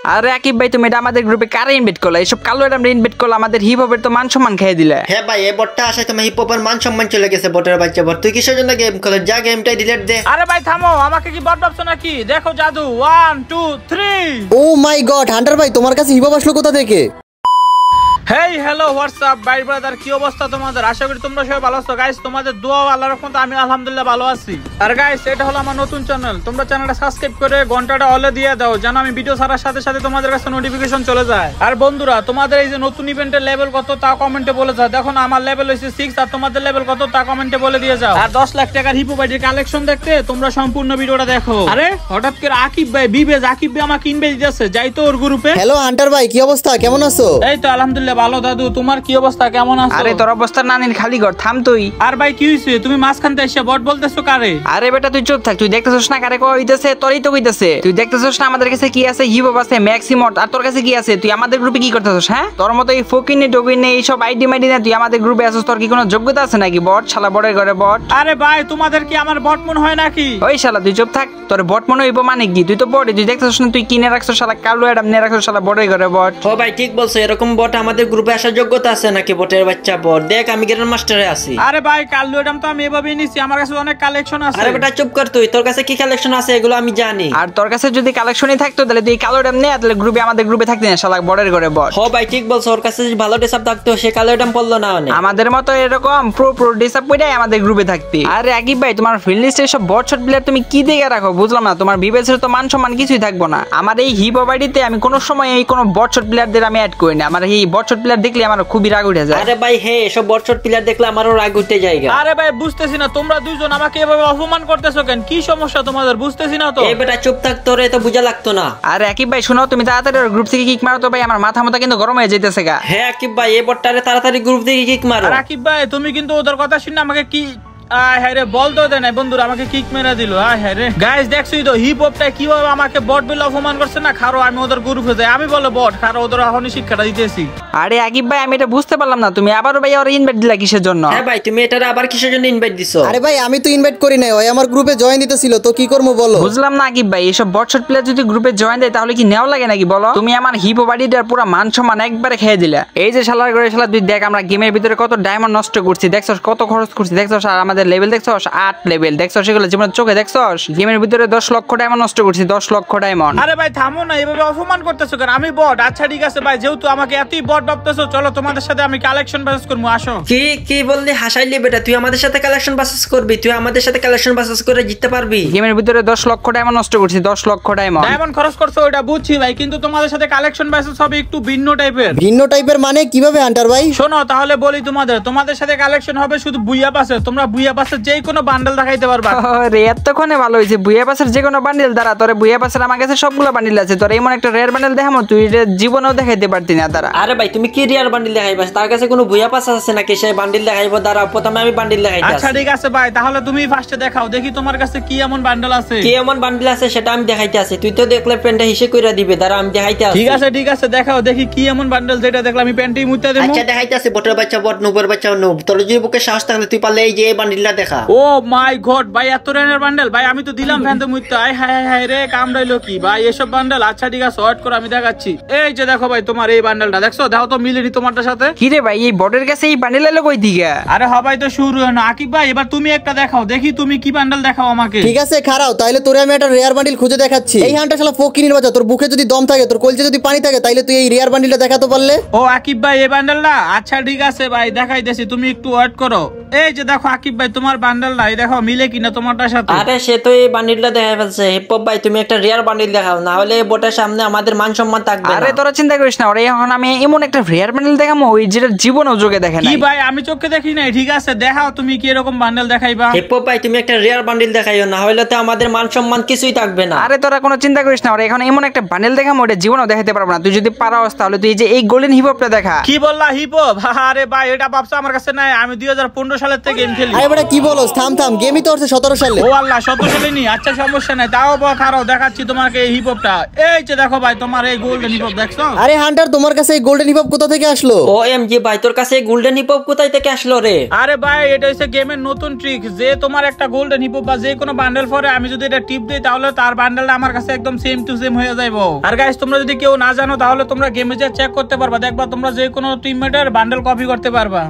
আরে আকিব ভাই তুমি এটা আমাদের গ্রুপে কারে ইনভাইট করলা? এসব কালো আমরা ইনভাইট করলা, আমাদের হিপ হপের তো মান সম্মান খেয়ে দিলে। হ্যাঁ ভাই এই বটটা আসায় তোমার হিপ হপের মান সম্মান চলে গেছে। বটের বাচ্চা বট, তুই কিসের জন্য গেম খেলে? যা গেমটাই ডিলিট দে। আরে ভাই থামো, আমাকে কি বট ভাবছো নাকি? দেখো জাদু 1 2 3। ও মাই গড হান্টার ভাই, তোমার কাছে হিপ হপ আসলো কোথা থেকে? হেই হ্যালো হোয়াটসঅ্যাপ ভাই ব্রাদার, কি অবস্থা তোমাদের? আশা করি তোমরা সবাই ভালো আছো গাইস। তোমাদের দোয়া আল্লাহর রহমতে আমি আলহামদুলিল্লাহ ভালো আছি। আর গাইস এটা হলো আমার নতুন চ্যানেল, তোমরা চ্যানেলটা সাবস্ক্রাইব করে ঘন্টাটা অলে দিয়ে দাও যেন আমি ভিডিও ছাড়ার সাথে সাথে তোমাদের কাছে নোটিফিকেশন চলে যায়। আর বন্ধুরা তোমাদের এই যে নতুন ইভেন্টের লেভেল কত তা কমেন্টে বলে যাও। দেখো না আমার লেভেল হইছে 6 আর তোমাদের লেভেল কত তা কমেন্টে বলে দিয়ে যাও। আর 10 লাখ টাকার হিপো ভাইয়ের কালেকশন দেখতে তোমরা সম্পূর্ণ ভিডিওটা দেখো। আরে হঠাৎ করে আকিব ভাই বিবেজ আকিব ভাই আমাকে ইনভাইট দিয়েছে, যাই তো ওর গ্রুপে। হ্যালো হান্টার ভাই, কি অবস্থা, কেমন আছো? এই তো আলহামদুলিল্লাহ ভালো দাদু, তোমার কি অবস্থা, কেমন আছো? আরে তোর অবস্থা নানির খালি ঘর, থাম তুই। আর ভাই কি হইছে, তুমি মাঝখান থেকে এসে বট বলতেছো কারে? আরে বেটা তুই চুপ থাক, তুই দেখতেছস না কারে কইতেছে? তোরই তো কইতেছে। তুই দেখতেছস না আমাদের কাছে কি আছে? হিপ হপ আছে, ম্যাক্সিমট। আর তোর কাছে কি আছে? তুই আমাদের গ্রুপে কি করতেছস? হ্যাঁ তোর মতো এই ফকিনি ডগিনি এই সব আইডি মাইডি না তুই আমাদের গ্রুপে আসছিস, তোর কি কোনো যোগ্যতা আছে নাকি? বট শালা বড়ের ঘরে বট। আরে ভাই তোমাদের কি আমার বট মন হয় নাকি? ওই শালা তুই চুপ থাক, তোর বট মনে হইব মানে কি? তুই তো বটই, তুই দেখতেছস না তুই কিনে রাখছস শালা কালো অ্যাডাম নিয়ে রাখছস শালা বড়ের ঘরে বট। ও ভাই ঠিক বলছো, এরকম বট আমাদের গ্রুপে আসার যোগ্যতা আছে নাকি? বটের বাচ্চা বট, দেখ আমি গ্র্যান্ড মাস্টারে আছি। আরে ভাই কালো অ্যাডাম তো আমি এভাবেই নিছি, আমার কাছে অনেক কালেকশন আছে। আরে বেটা চুপ কর তুই, তোর কাছে কি কালেকশন আছে এগুলো আমি জানি। আর তোর কাছে যদি কালেকশনই থাকতো তাহলে তুই কালো অ্যাডাম নিয়ে তাহলে গ্রুপে আমাদের গ্রুপে থাকতি না শালা বড়ের ঘরে বট। ও ভাই ঠিক বলছো, ওর কাছে যদি ভালো ড্রেসআপ থাকতো সে কালো অ্যাডাম পড়লো না অনেক। আমাদের মতো এরকম প্রো ড্রেসআপ পরেই আমাদের গ্রুপে থাকতি। আরে আকিব ভাই তোমার ফ্রেন্ড লিস্টে সব বট শট প্লেয়ার তুমি কি দেখে রাখো বুঝলাম না। তোমার বিবেচের তো মান সম্মান কিছুই থাকবো না। আমার এই হিপ হপ আইডিতে আমি কোনো সময় এই কোনো বট শট প্লেয়ারদের আমি অ্যাড করি না। আমার এই বট শট প্লেয়ার দেখলে আমার খুবই রাগ উঠে যায়। আরে ভাই হ্যাঁ এসব বট শট প্লেয়ার দেখলে আমারও রাগ উঠে যায়। আরে ভাই বুঝতেছি না তোমরা দুইজন আমাকে এভাবে অপমান করতেছো কেন? কি সমস্যা তোমাদের বুঝতেছি না তো। এই বেটা চুপ থাক, তোরে তো বুঝা লাগতো না। আরে আকিব ভাই শোনো, তুমি তাড়াতাড়ি গ্রুপ থেকে কিক মারো তো ভাই, আমার মাথা কিন্তু গরম হয়ে যাইতেছে গা। হ্যাঁ আকিব ভাই এই বটটারে তাড়াতাড়ি গ্রুপ থেকে কিক মারো। আর আকিব ভাই তুমি কিন্তু ওদের কথা শুনে আমাকে কি হ্যাঁ রে বলতো দেয় না বন্ধুরা, আমাকে কিক মেরে দিল। হ্যাঁ রে গাইস দেখছই তো হিপ হপটা কিভাবে আমাকে বট বলে অপমান করছে না। খারো আমি ওদের গ্রুপে যাই, আমি বলে বট, খারো ওদের এখনই শিক্ষাটা দিতেছি। আরে আকিব ভাই আমি এটা বুঝতে পারলাম না, তুমি আবারও ভাই ওরে ইনভাইট দিলা কিসের জন্য? হ্যাঁ ভাই তুমি এটারে আবার কিসের জন্য ইনভাইট দিছো? আরে ভাই আমি তো ইনভাইট করি নাই, ওই আমার গ্রুপে জয়েন দিতেছিল, তো কি করবো বলো? বুঝলাম না আকিব ভাই, এসব বট শট প্লেয়ার যদি গ্রুপে জয়েন দেয় তাহলে কি নেওয়া লাগে নাকি বলো? তুমি আমার হিপ হপ আইডিটার পুরো মান সম্মান একবারে খেয়ে দিলা। এই যে শালার করে শালা তুই দেখ আমরা গেমের ভিতরে কত ডায়মন্ড নষ্ট করছি, দেখছস কত খরচ করছি দেখছস। আর আমাদের লেভেল দেখছস 8 লেভেল দেখছস, সেগুলো জীবনের চোখে দেখছস। গেমের ভিতরে 10 লক্ষ ডায়মন্ড নষ্ট করছি, 10 লক্ষ ডায়মন্ড। আরে ভাই থামো না, এভাবে অপমান করতেছো কেন? আমি বট। আচ্ছা ঠিক আছে ভাই, যেহেতু আমাকে এতই বট ভাবতেছো চলো তোমাদের সাথে আমি কালেকশন বাসেস করবো, আসো। কি কি বললি? হাসাইলি বেটা, তুই আমাদের সাথে কালেকশন বাসেস করবি? তুই আমাদের সাথে কালেকশন বাসেস করে জিততে পারবি? গেমের ভিতরে 10 লক্ষ ডায়মন্ড নষ্ট করছি, 10 লক্ষ ডায়মন্ড। ডায়মন্ড খরচ করছো ওটা বুঝছি ভাই, কিন্তু তোমাদের সাথে কালেকশন বাসেস হবে একটু ভিন্ন টাইপের। ভিন্ন টাইপের মানে কিভাবে হান্টার ভাই? শোনো তাহলে বলি তোমাদের সাথে কালেকশন হবে শুধু বুইয়া পাসে। তোমরা বুইয়া পাসে যে কোনো বান্ডেল দেখাইতে পারবা। রে এতক্ষণে ভালো হয়েছে, বুইয়া পাসের যে কোনো বান্ডেল দ্বারা তোরে বুইয়া পাসের আমার কাছে সবগুলো বান্ডেল আছে, তোর এমন একটা রেয়ার বান্ডেল দেখামো তুই জীবনেও দেখাইতে পারতি না তারা। আরে ভাই তুমি কি রিয়ার বান্ডিল দেখাইবা? তার কাছে কোনো বুইয়া পাস আছে নাকি সেই বান্ডিল দেখাইবো? দাঁড়াও প্রথমে আমি বান্ডিল দেখাইতে। আচ্ছা ঠিক আছে ভাই, তাহলে তুমি ফার্স্টে দেখাও দেখি তোমার কাছে কি এমন বান্ডেল আছে। কি এমন বান্ডিল আছে সেটা আমি দেখাইতে আছি, তুই তো দেখলে প্যান্টটা হিসেব কইরা দিবে। দাঁড়া আমি দেখাইতে আছি। ঠিক আছে দেখাও দেখি কি এমন বান্ডেল, যেটা দেখলে আমি প্যান্টেই মুইতে দেব। আচ্ছা দেখাইতে আছি। বটের বাচ্চা বট, নুবের বাচ্চা নুব, তোর যদি বুকে সাহস থাকলে তুই পারলে এই যে এই বান্ডিলটা দেখা। ও মাই গড ভাই এত রেনের বান্ডেল ভাই, আমি তো দিলাম ফ্যানতে মুইতে। আই হায় হায় রে কামড়াইলো কি ভাই এসব বান্ডেল। আচ্ছা ঠিক আছে ওয়েট করো আমি দেখাচ্ছি। এই যে দেখো ভাই তোমার এই বান্ডেলটা দেখছো, দেখো তো মিলেনি তোমারটার সাথে। কি রে ভাই এই বটের কাছে এই বান্ডেল এলো কই দিকে? আরে হবাই তো শুরু হয় না। আকিব ভাই এবার তুমি একটা দেখাও দেখি, তুমি কি বান্ডেল দেখাও আমাকে। ঠিক আছে খারাও, তাইলে তোরে আমি একটা রেয়ার বান্ডিল খুঁজে দেখাচ্ছি। এই হান্টার শালা ফকিনির বাচ্চা, তোর বুকে যদি দম থাকে, তোর কলজে যদি পানি থাকে, তাইলে তুই এই রেয়ার বান্ডিলটা দেখাতে পারলে। ও আকিব ভাই এই বান্ডেলটা, আচ্ছা ঠিক আছে ভাই দেখাইতেছি, তুমি একটু ওয়েট করো। এই যে দেখো আকিব ভাই তোমার বান্ডেলটা, এই দেখো মিলে কিনা তোমারটার সাথে। আরে সে তো এই বান্ডিলটা দেখাই ফেলছে। হিপ হপ ভাই তুমি একটা রিয়ার বান্ডিল দেখাও, না হলে বটের সামনে আমাদের মান সম্মান থাকবে না। আরে তোরা চিন্তা করিস না, ওরে এখন আমি এমন একটা রেয়ার বান্ডেল দেখামো ওই যেটা জীবনেও চোখে দেখে না। কি ভাই আমি চোখে দেখি নাই। ঠিক আছে দেখাও তুমি কি এরকম বান্ডেল দেখাইবা। হিপ হপ ভাই তুমি একটা রিয়ার বান্ডিল দেখাইও, না হলে তো আমাদের মান সম্মান কিছুই থাকবে না। আরে তোরা কোনো চিন্তা করিস না, ওরে এখন এমন একটা বান্ডেল দেখামো ওটা জীবনেও দেখাতে পারবো না। তুই যদি পারস তাহলে তুই যে এই গোল্ডেন হিপ হপটা দেখা। কি বললা হিপ হপ? আরে ভাই এটা ভাবছো আমার কাছে নাই, আমি 2015 সালের থেকে গেম খেলি। আরে বেটা কি বলো, থাম থাম, গেমই তো হচ্ছে 17 সালে। ও আল্লাহ, 17 সালে নি? আচ্ছা সমস্যা নাই, তাও খারাপ দেখাচ্ছি তোমাকে এই হিপ হপটা। এই যে দেখো ভাই, তোমার এই গোল্ডেন হিপ হপ দেখছো? আরে হান্টার, তোমার কাছে এই গোল্ডেন হিপ হপ কোথা থেকে আসলো? OMG ভাই, তোর কাছে গোল্ডেন হিপ হপ কোথায় থেকে আসলো রে? আরে ভাই, এটা হচ্ছে গেমের নতুন ট্রিক, যে তোমার একটা গোল্ডেন হিপ হপ বা যে কোনো বান্ডেল পরে আমি যদি এটা টিপ দিই তাহলে তার বান্ডেলটা আমার কাছে একদম সেম টু সেম হয়ে যাইবো। আর গাইস, তোমরা যদি কেউ না জানো তাহলে তোমরা গেমে যে চেক করতে পারবা, দেখবা তোমরা যে কোনো টিমমেটের বান্ডেল কপি করতে পারবা।